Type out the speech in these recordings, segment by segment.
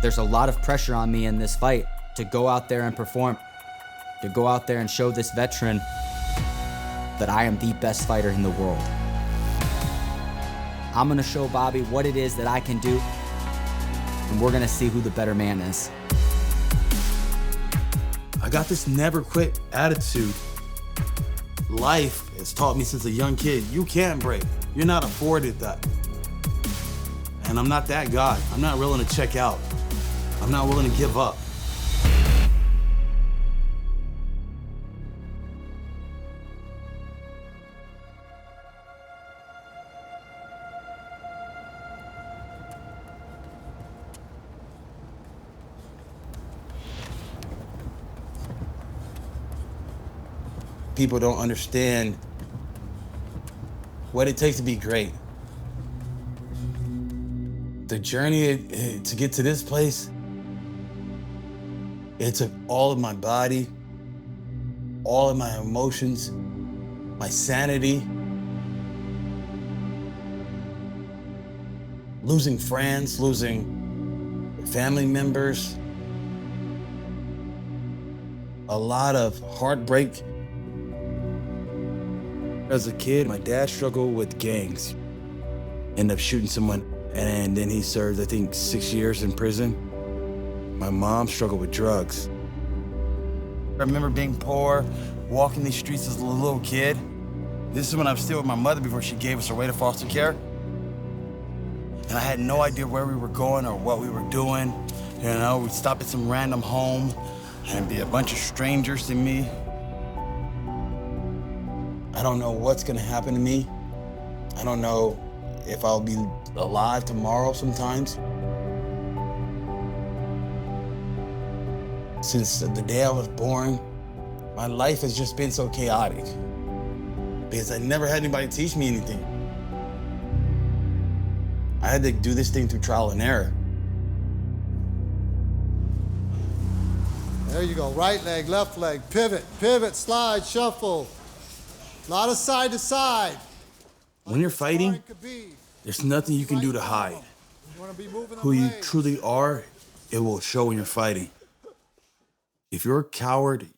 There's a lot of pressure on me in this fight to go out there and perform, to go out there and show this veteran that I am the best fighter in the world. I'm gonna show Bobby what it is that I can do, and we're gonna see who the better man is. I got this never quit attitude. Life has taught me since a young kid, you can't break. You're not afforded that. And I'm not that guy. I'm not willing to check out. I'm not willing to give up. People don't understand what it takes to be great. The journey to get to this place, it took all of my body, all of my emotions, my sanity, losing friends, losing family members, a lot of heartbreak. As a kid, my dad struggled with gangs. Ended up shooting someone, and then he served, I think, 6 years in prison. My mom struggled with drugs. I remember being poor, walking these streets as a little kid. This is when I was still with my mother before she gave us away to foster care. And I had no idea where we were going or what we were doing. You know, we'd stop at some random home and be a bunch of strangers to me. I don't know what's gonna happen to me. I don't know if I'll be alive tomorrow sometimes. Since the day I was born, my life has just been so chaotic because I never had anybody teach me anything. I had to do this thing through trial and error. There you go, right leg, left leg, pivot, pivot, slide, shuffle. A lot of side to side. When you're fighting, there's nothing you can do to hide. Who you truly are, it will show when you're fighting. If you're a coward,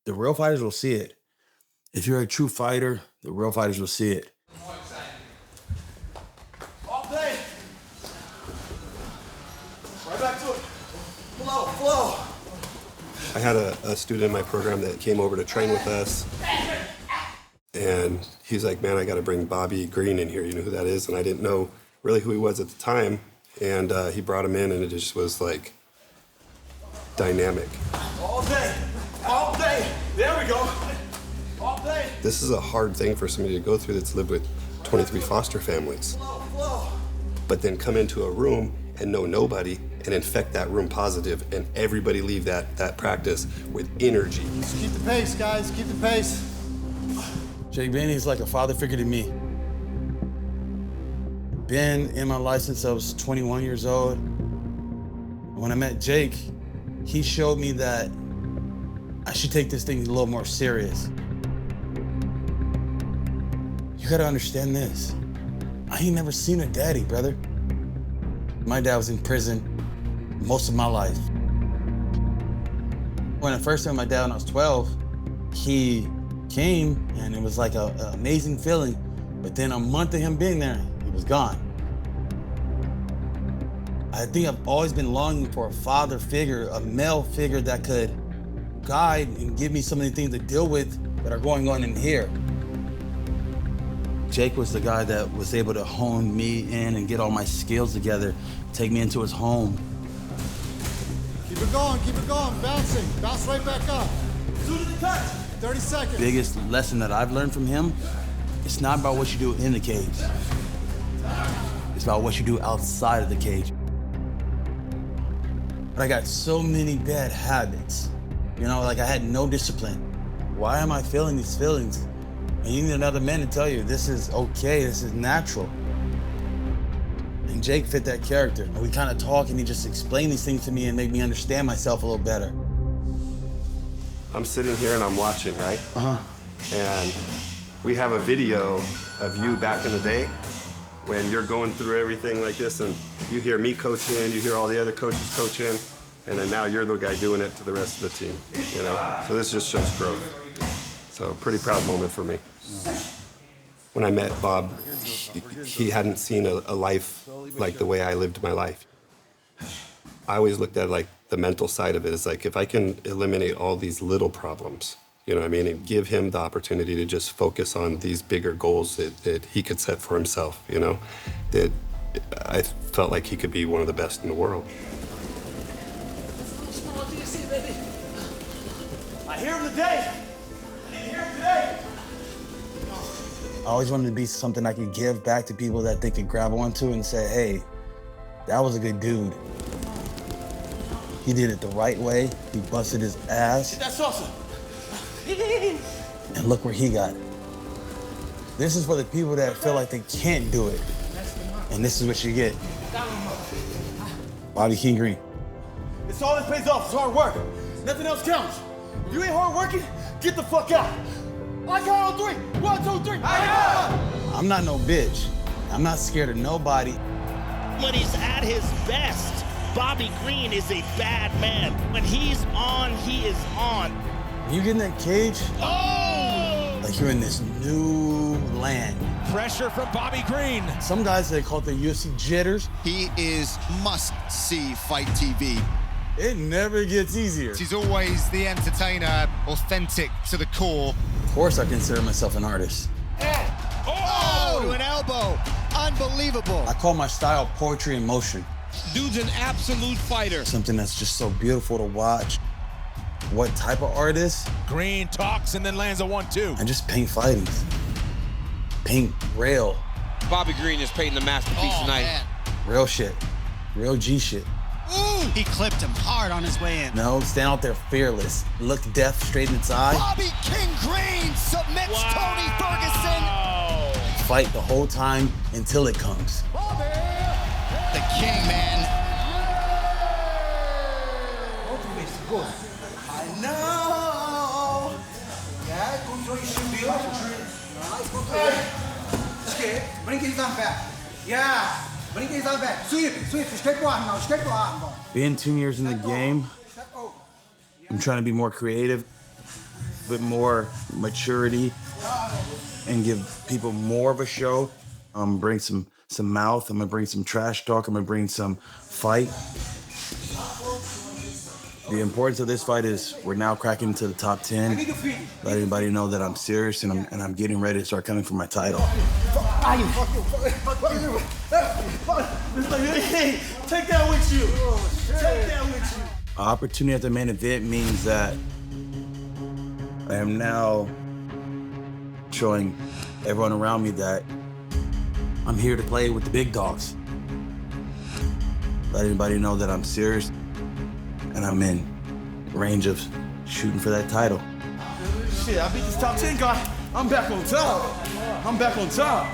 the real fighters will see it. If you're a true fighter, the real fighters will see it. All day. Right back to it. Flow, flow. I had a student in my program that came over to train with us. And he's like, man, I got to bring Bobby Green in here. You know who that is? And I didn't know really who he was at the time. And he brought him in, and it just was like dynamic. All day, all day. There we go. All day. This is a hard thing for somebody to go through that's lived with 23 foster families. Flow, flow. But then come into a room and know nobody and infect that room positive, and everybody leave that practice with energy. Just keep the pace, guys, keep the pace. Jake Benny is like a father figure to me. Been in my life since I was 21 years old. When I met Jake, he showed me that I should take this thing a little more serious. You gotta understand this. I ain't never seen a daddy, brother. My dad was in prison most of my life. When I first met my dad when I was 12, he came, and it was like an amazing feeling. But then a month of him being there, he was gone. I think I've always been longing for a father figure, a male figure that could guide and give me some of the things to deal with that are going on in here. Jake was the guy that was able to hone me in and get all my skills together, take me into his home. Keep it going, bouncing. Bounce right back up. 2 to the touch. 30 seconds. Biggest lesson that I've learned from him, it's not about what you do in the cage. It's about what you do outside of the cage. But I got so many bad habits. You know, like I had no discipline. Why am I feeling these feelings? And you need another man to tell you, this is okay, this is natural. And Jake fit that character. And we kind of talk, and he just explained these things to me and made me understand myself a little better. I'm sitting here and I'm watching, right? Uh-huh. And we have a video of you back in the day, when you're going through everything like this and you hear me coaching, you hear all the other coaches coaching, and then now you're the guy doing it to the rest of the team, you know? So this just shows growth. So pretty proud moment for me. When I met Bob, he hadn't seen a life like the way I lived my life. I always looked at like the mental side of it. It's like if I can eliminate all these little problems, you know what I mean, and give him the opportunity to just focus on these bigger goals that he could set for himself, you know, that I felt like he could be one of the best in the world. I hear him today. I didn't hear him today. I always wanted to be something I could give back to people that they could grab onto and say, hey, that was a good dude. He did it the right way. He busted his ass. That's awesome. And look where he got. This is for the people that feel like they can't do it. And this is what you get. Bobby King Green. It's all that pays off. It's hard work. Nothing else counts. If you ain't hard working, get the fuck out. I count on 3. 1, 2, 3. I'm not no bitch. I'm not scared of nobody. When he's at his best, Bobby Green is a bad man. When he's on, he is on. You get in that cage, Oh! like you're in this new land. Pressure from Bobby Green. Some guys, they call it the UFC jitters. He is must-see fight TV. It never gets easier. He's always the entertainer, authentic to the core. Of course, I consider myself an artist. Oh, to an elbow. Unbelievable. I call my style poetry in motion. Dude's an absolute fighter. Something that's just so beautiful to watch. What type of artist? Green talks and then lands a 1-2. I just paint fightings. Paint real. Bobby Green is painting the masterpiece tonight. Man. Real shit. Real G shit. Ooh, he clipped him hard on his way in. No, stand out there fearless. Look death straight in its eye. Bobby King Green submits Tony Ferguson. Fight the whole time until it comes. Bobby, the king, man. I know. Being 2 years in the game, I'm trying to be more creative, bit more maturity, and give people more of a show. I'm gonna bring some mouth, I'm gonna bring some trash talk, I'm gonna bring some fight. The importance of this fight is we're now cracking into the top 10. Let everybody know that I'm serious and I'm getting ready to start coming for my title. Take that with you. Take that with you. Opportunity at the main event means that I am now showing everyone around me that I'm here to play with the big dogs. Let everybody know that I'm serious and I'm in range of shooting for that title. Shit, I beat this top 10 guy. I'm back on top. I'm back on top.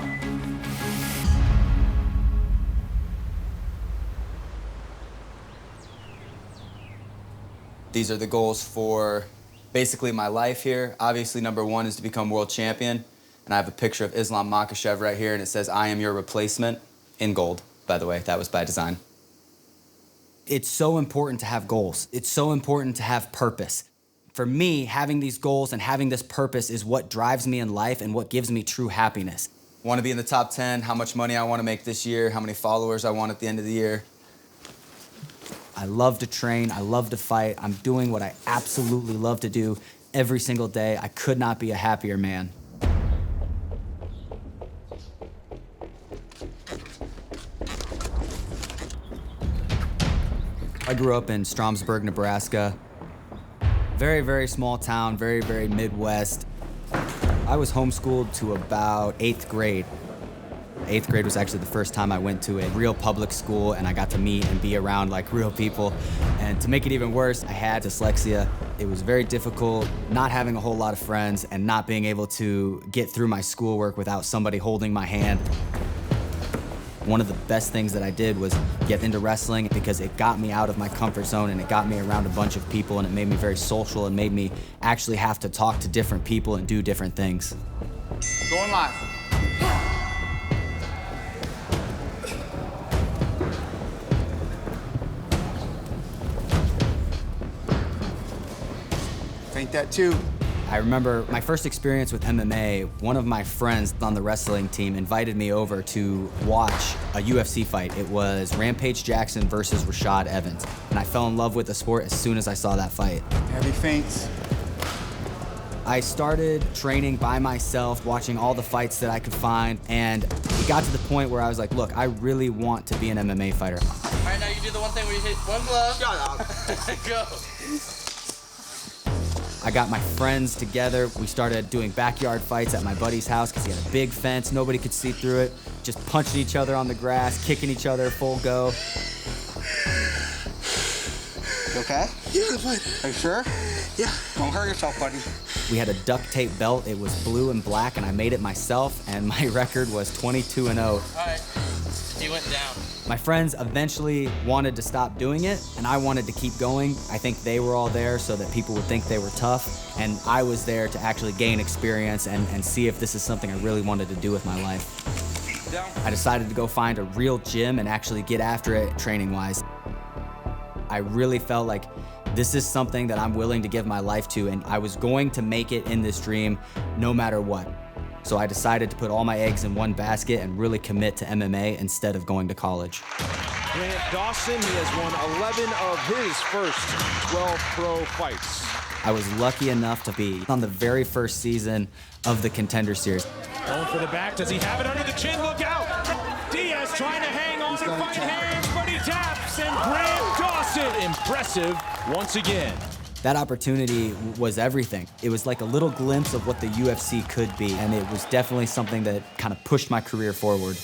These are the goals for basically my life here. Obviously, number 1 is to become world champion. And I have a picture of Islam Makhachev right here, and it says, I am your replacement, in gold, by the way. That was by design. It's so important to have goals. It's so important to have purpose. For me, having these goals and having this purpose is what drives me in life and what gives me true happiness. I want to be in the top 10, how much money I want to make this year, how many followers I want at the end of the year. I love to train, I love to fight. I'm doing what I absolutely love to do every single day. I could not be a happier man. I grew up in Stromsburg, Nebraska. Very, very small town, very, very Midwest. I was homeschooled to about 8th grade. 8th grade was actually the first time I went to a real public school and I got to meet and be around like real people. And to make it even worse, I had dyslexia. It was very difficult not having a whole lot of friends and not being able to get through my schoolwork without somebody holding my hand. One of the best things that I did was get into wrestling because it got me out of my comfort zone and it got me around a bunch of people and it made me very social and made me actually have to talk to different people and do different things. Going live. Ain't that too? I remember my first experience with MMA, one of my friends on the wrestling team invited me over to watch a UFC fight. It was Rampage Jackson versus Rashad Evans. And I fell in love with the sport as soon as I saw that fight. Heavy feints. I started training by myself, watching all the fights that I could find, and it got to the point where I was like, look, I really want to be an MMA fighter. All right, now you do the one thing where you hit one glove. Shut up. Go. I got my friends together. We started doing backyard fights at my buddy's house because he had a big fence. Nobody could see through it. Just punching each other on the grass, kicking each other full go. You okay? Yeah, I'm fine. Are you sure? Yeah. Don't hurt yourself, buddy. We had a duct tape belt. It was blue and black, and I made it myself, and my record was 22-0. All right. He went down. My friends eventually wanted to stop doing it, and I wanted to keep going. I think they were all there so that people would think they were tough, and I was there to actually gain experience and see if this is something I really wanted to do with my life. I decided to go find a real gym and actually get after it training-wise. I really felt like this is something that I'm willing to give my life to, and I was going to make it in this dream no matter what. So I decided to put all my eggs in one basket and really commit to MMA instead of going to college. Grant Dawson, he has won 11 of his first 12 pro fights. I was lucky enough to be on the very first season of the Contender Series. Going for the back, does he have it under the chin? Look out! Diaz trying to hang on and fight hands, but he taps, and Grant Dawson, impressive once again. That opportunity was everything. It was like a little glimpse of what the UFC could be, and it was definitely something that kind of pushed my career forward.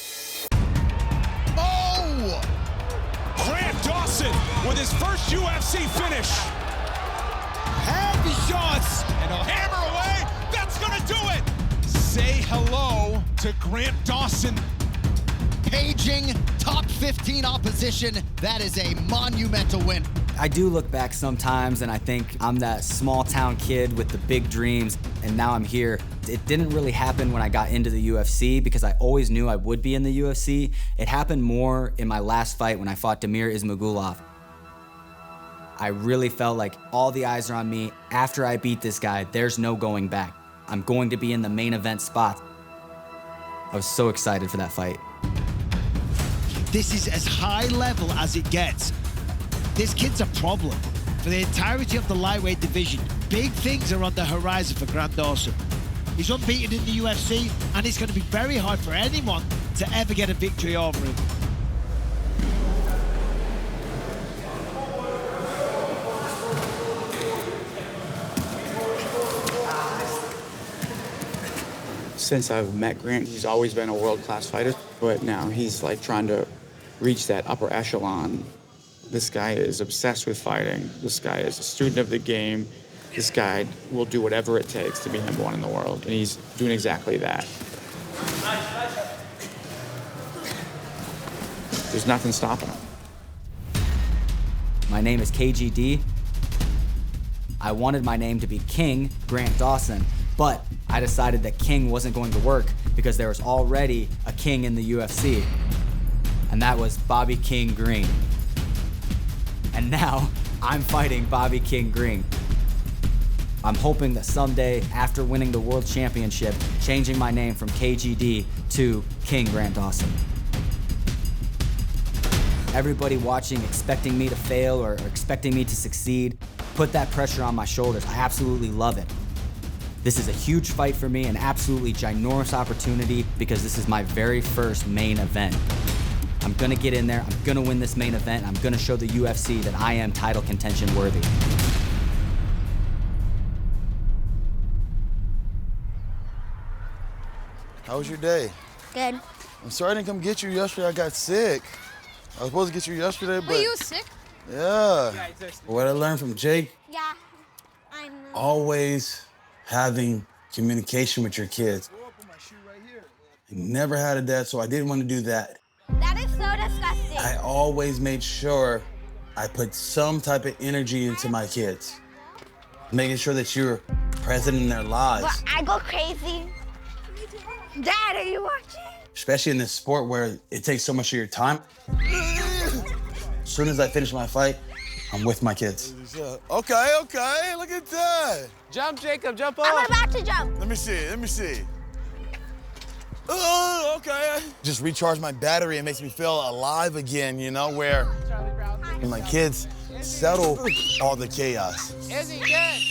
Oh! Grant Dawson with his first UFC finish. Heavy shots, and he'll hammer away. That's gonna do it. Say hello to Grant Dawson. Paging top 15 opposition. That is a monumental win. I do look back sometimes and I think I'm that small town kid with the big dreams, and now I'm here. It didn't really happen when I got into the UFC because I always knew I would be in the UFC. It happened more in my last fight when I fought Damir Ismagulov. I really felt like all the eyes are on me. After I beat this guy, there's no going back. I'm going to be in the main event spot. I was so excited for that fight. This is as high level as it gets. This kid's a problem for the entirety of the lightweight division. Big things are on the horizon for Grant Dawson. He's unbeaten in the UFC, and it's going to be very hard for anyone to ever get a victory over him. Since I've met Grant, he's always been a world-class fighter, but now he's like trying to reach that upper echelon. This guy is obsessed with fighting. This guy is a student of the game. This guy will do whatever it takes to be number one in the world, and he's doing exactly that. There's nothing stopping him. My name is KGD. I wanted my name to be King Grant Dawson, but I decided that King wasn't going to work because there was already a King in the UFC, and that was Bobby King Green. And now I'm fighting Bobby King Green. I'm hoping that someday, after winning the world championship, changing my name from KGD to King Grant Dawson. Everybody watching, expecting me to fail or expecting me to succeed, put that pressure on my shoulders. I absolutely love it. This is a huge fight for me, an absolutely ginormous opportunity because this is my very first main event. I'm gonna get in there, I'm gonna win this main event, I'm gonna show the UFC that I am title contention worthy. How was your day? Good. I'm sorry I didn't come get you yesterday. I got sick. I was supposed to get you yesterday, but... Wait, you were sick? Yeah. What I learned from Jake, Yeah. I know. always having communication with your kids. I never had a dad, so I didn't want to do that. That is so disgusting. I always made sure I put some type of energy into my kids, making sure that you're present in their lives. But I go crazy. Dad, are you watching? Especially in this sport where it takes so much of your time. As soon as I finish my fight, I'm with my kids. Okay, look at that. Yeah. Jump, Jacob, jump off. I'm about to jump. Let me see. Oh, okay. Just recharge my battery and makes me feel alive again, you know, where my kids settle all the chaos. Izzy, good.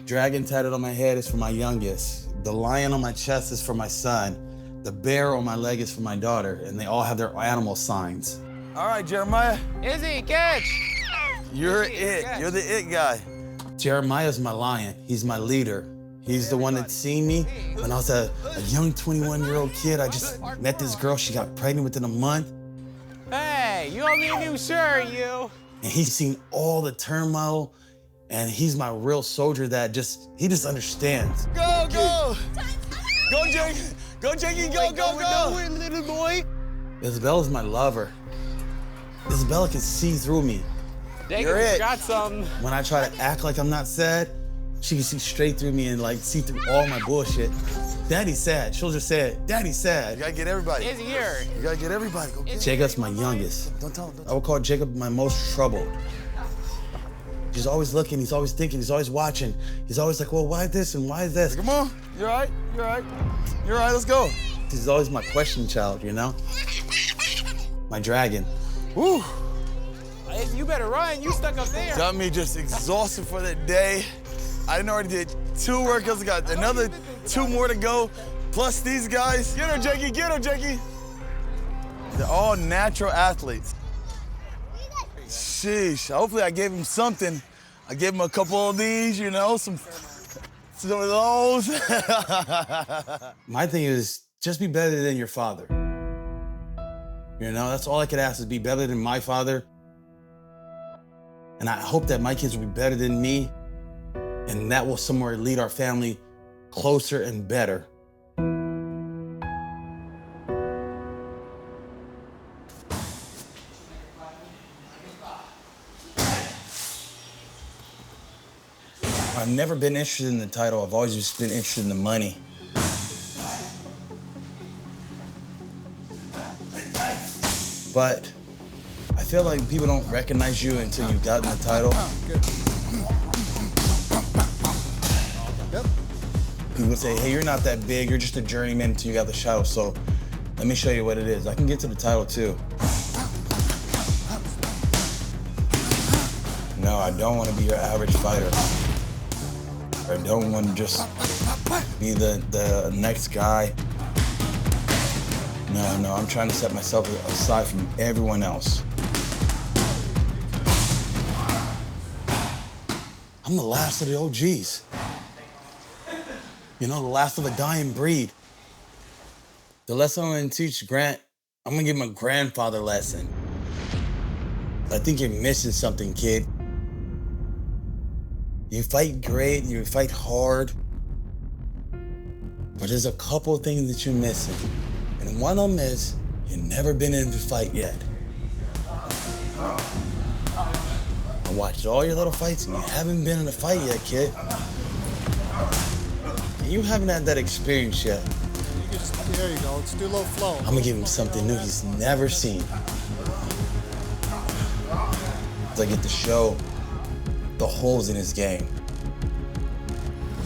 Dragon tattooed on my head is for my youngest. The lion on my chest is for my son. The bear on my leg is for my daughter, and they all have their animal signs. All right, Jeremiah. Izzy, catch. You're it. You're the it guy. Jeremiah's my lion. He's my leader. He's the one that seen me when I was a young 21-year-old kid. I just met this girl. She got pregnant within a month. Hey, you owe me a new shirt, you. And he's seen all the turmoil, and he's my real soldier that he just understands. Go, go. Go, Jake. Go, Jakey, go, go, go. Little boy. Isabella's my lover. Isabella can see through me. Jacob, you got something. When I try to act like I'm not sad, she can see straight through me and like see through all my bullshit. Daddy's sad. She'll just say it. Daddy's sad. You gotta get everybody. Izzy here. You gotta get everybody. Go get Jacob's my youngest. Don't tell him. I would call Jacob my most troubled. He's always looking, he's always thinking, he's always watching. He's always like, well, why this and why this? Come on. You're all right. You're all right. You're all right. Let's go. He's always my question child, you know? My dragon. Woo. Izzy, you better run. You stuck up there. Got me just exhausted for the day. I already did 2 workouts. I got another 2 more to go. Plus these guys. Get her, Jakey. Get her, Jakey. They're all natural athletes. Sheesh. Hopefully I gave him something. I gave him a couple of these, you know, some of those. My thing is, just be better than your father. You know, that's all I could ask is be better than my father. And I hope that my kids will be better than me. And that will somewhere lead our family closer and better. I've never been interested in the title. I've always just been interested in the money. But I feel like people don't recognize you until you've gotten the title. Good. Yep. People say, hey, you're not that big. You're just a journeyman until you got the shadow. So let me show you what it is. I can get to the title too. No, I don't want to be your average fighter. I don't want to just be the next guy. No, I'm trying to set myself aside from everyone else. I'm the last of the OGs. You know, the last of a dying breed. The lesson I'm gonna teach Grant, I'm gonna give him a grandfather lesson. I think you're missing something, kid. You fight great, you fight hard, but there's a couple of things that you're missing. And one of them is, you've never been in a fight yet. I watched all your little fights and you haven't been in a fight yet, kid. You haven't had that experience yet. There you go. Let's do a little flow. I'm gonna give him something new he's never seen. I get to show the holes in his game.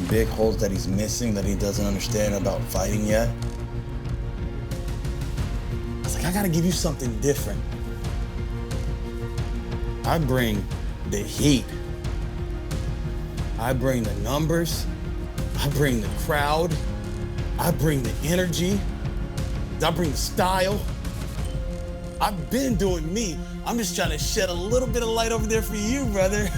Big holes that he's missing that he doesn't understand about fighting yet. I was like, I gotta give you something different. I bring the heat. I bring the numbers. I bring the crowd. I bring the energy. I bring the style. I've been doing me. I'm just trying to shed a little bit of light over there for you, brother.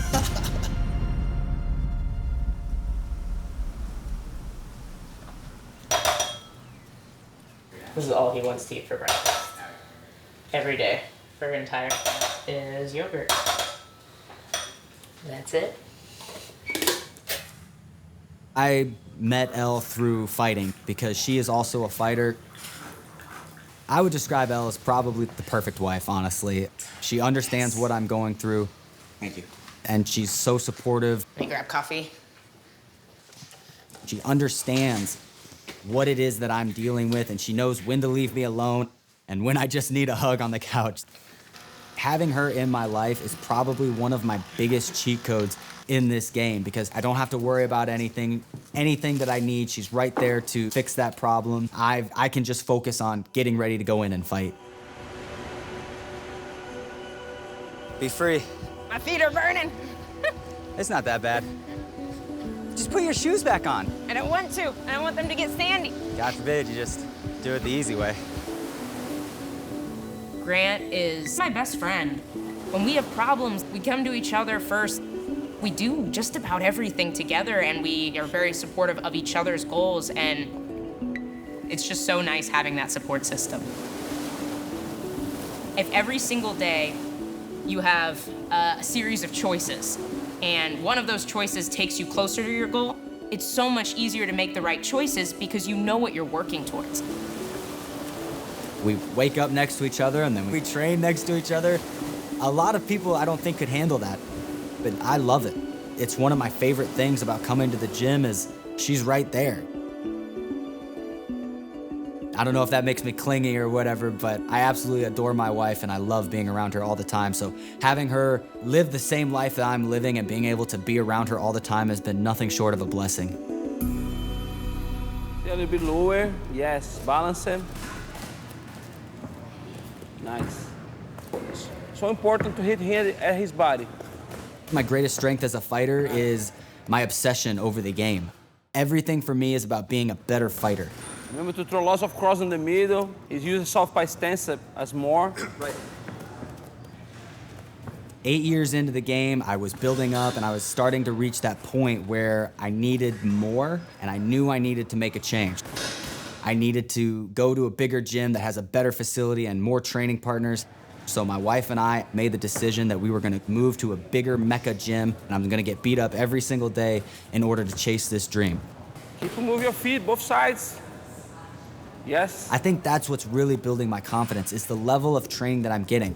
This is all he wants to eat for breakfast. Every day, for her entire life, is yogurt. That's it. I met Elle through fighting because she is also a fighter. I would describe Elle as probably the perfect wife, honestly. She understands what I'm going through. Thank you. And she's so supportive. Let me grab coffee. She understands what it is that I'm dealing with, and she knows when to leave me alone and when I just need a hug on the couch. Having her in my life is probably one of my biggest cheat codes in this game because I don't have to worry about anything. Anything that I need, she's right there to fix that problem. I can just focus on getting ready to go in and fight. Be free. My feet are burning. It's not that bad. Just put your shoes back on. I don't want to. I don't want them to get sandy. God forbid you just do it the easy way. Grant is my best friend. When we have problems, we come to each other first. We do just about everything together, and we are very supportive of each other's goals, and it's just so nice having that support system. If every single day you have a series of choices, and one of those choices takes you closer to your goal, it's so much easier to make the right choices because you know what you're working towards. We wake up next to each other and then we train next to each other. A lot of people I don't think could handle that, but I love it. It's one of my favorite things about coming to the gym is she's right there. I don't know if that makes me clingy or whatever, but I absolutely adore my wife and I love being around her all the time. So having her live the same life that I'm living and being able to be around her all the time has been nothing short of a blessing. A little bit lower, yes, balance him. Nice. So important to hit him at his body. My greatest strength as a fighter is my obsession over the game. Everything for me is about being a better fighter. Remember to throw lots of cross in the middle. He's using southpaw stance as more. Right. 8 years into the game, I was building up and I was starting to reach that point where I needed more and I knew I needed to make a change. I needed to go to a bigger gym that has a better facility and more training partners. So my wife and I made the decision that we were gonna move to a bigger Mecca gym and I'm gonna get beat up every single day in order to chase this dream. Keep moving your feet, both sides. Yes. I think that's what's really building my confidence, is the level of training that I'm getting.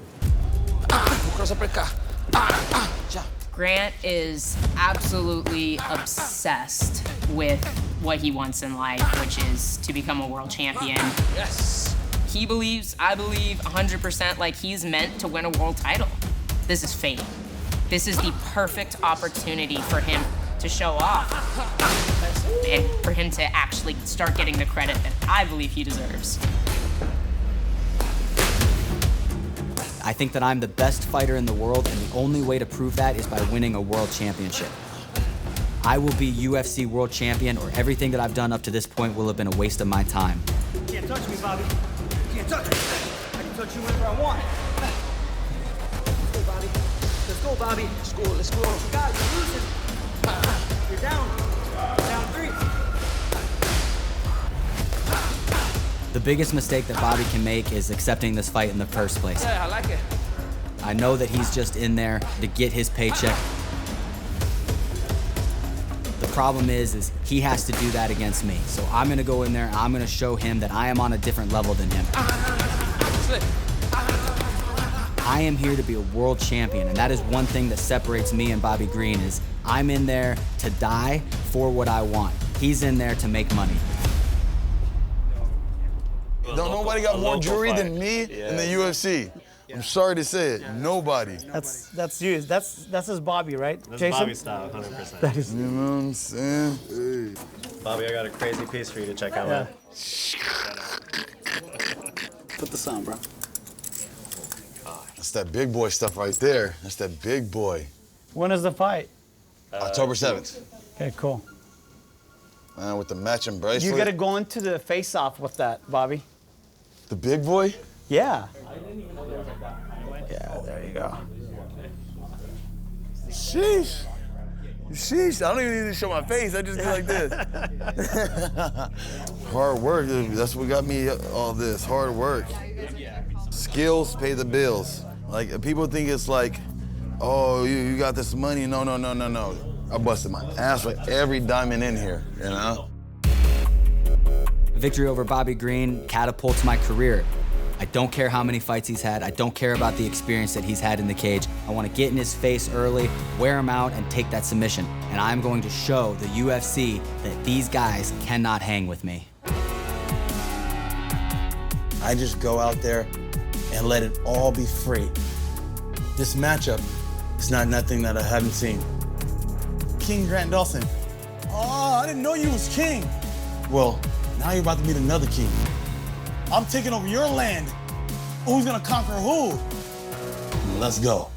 Grant is absolutely obsessed with what he wants in life, which is to become a world champion. Yes. He believes, I believe 100% like he's meant to win a world title. This is fate. This is the perfect opportunity for him to show off and for him to actually start getting the credit that I believe he deserves. I think that I'm the best fighter in the world, and the only way to prove that is by winning a world championship. I will be UFC world champion, or everything that I've done up to this point will have been a waste of my time. You can't touch me, Bobby. You can't touch me. I can touch you whenever I want. Let's go, Bobby. Let's go, Bobby. Let's go, let's go. You got it, you're losing. You're down. You're down 3. The biggest mistake that Bobby can make is accepting this fight in the first place. Yeah, I like it. I know that he's just in there to get his paycheck. The problem is he has to do that against me. So I'm gonna go in there and I'm gonna show him that I am on a different level than him. I am here to be a world champion, and that is one thing that separates me and Bobby Green is I'm in there to die for what I want. He's in there to make money. Don't nobody got more jewelry than me in the UFC. I'm sorry to say it, nobody. That's you. That's his Bobby, right? That's Jason? Bobby style, 100%. That is. You know what I'm saying? Hey. Bobby, I got a crazy piece for you to check out. Yeah. Put this on, bro. That's that big boy stuff right there. That's that big boy. When is the fight? October 7th. Okay, cool. With the matching bracelet. You gotta go into the face-off with that, Bobby. The big boy? Yeah. Yeah, there you go. Sheesh. Sheesh. I don't even need to show my face. I just go like this. Hard work. That's what got me all this. Hard work. Skills pay the bills. Like, people think it's like, oh, you got this money. No, no, no, no, no. I busted my ass for every diamond in here, you know? Victory over Bobby Green catapults my career. I don't care how many fights he's had. I don't care about the experience that he's had in the cage. I want to get in his face early, wear him out, and take that submission. And I'm going to show the UFC that these guys cannot hang with me. I just go out there and let it all be free. This matchup is not nothing that I haven't seen. King Grant Dawson. Oh, I didn't know you was king. Well, now you're about to meet another king. I'm taking over your land. Who's gonna conquer who? Let's go.